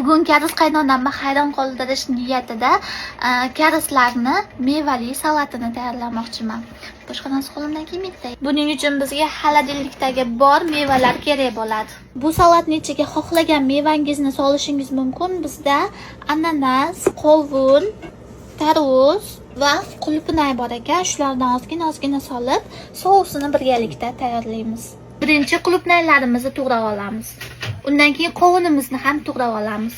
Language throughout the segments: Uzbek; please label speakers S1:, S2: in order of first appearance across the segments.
S1: Bugun karis qaynonamni hayron qoldirish niyatida karislarni mevali salatini tayyorlamoqchiman. Boshqa narsa qo'limdan kelmaydi. Buning uchun bizga xolodilnikdagi bor mevalar kerak bo'ladi. Bu salatning ichiga xohlagan mevangizni solishingiz mumkin. Bizda ananas, qovun, tarvuz va qulupnay bor ekan. Shulardan ozgina solib, sousini birgalikda tayyorlaymiz. Birinchi qulupnaylarimizni to'g'rab olamiz. Undan keyin qovunimizni ham to'g'rab olamiz.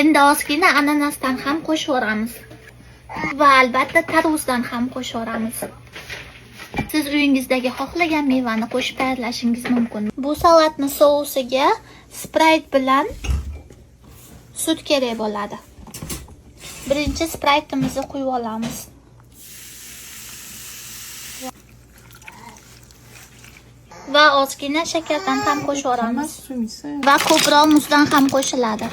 S1: Endi ozgina ananasdan ham qo'shib o'ramiz. Va albatta tarvuzdan ham qo'shib o'ramiz. Siz uyingizdagi xohlagan mevani qo'shib tayyorlashingiz mumkin. Bu salatning sousiga Sprite bilan sut kerak bo'ladi. Birinchi Sprite'imizni quyib olamiz. Va ozgina shakardan ham qo'shib o'ramiz. Va ko'proq muzdan ham qo'shiladi.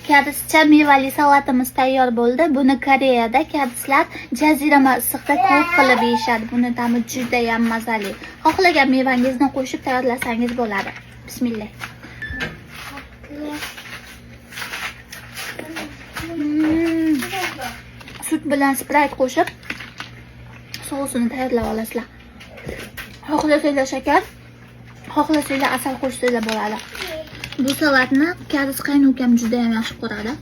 S1: Karischa mevali salatimiz tayyor bo'ldi. Buni Koreyada karislar jazirama issiqda ko'p qilib yeyishadi. Buni ta'mi juda ham mazali. Xohlagan mevangizni qo'shib tayyorlasangiz bo'ladi. Bismillah. Sut bilan Sprite qo'shib sousini tayyorlab olasizlar. Xohlasanglar shakar, xohlasanglar asal qo'shsanglar bo'ladi. Bu salatni karis qaynukam juda ham yaxshi ko'radi.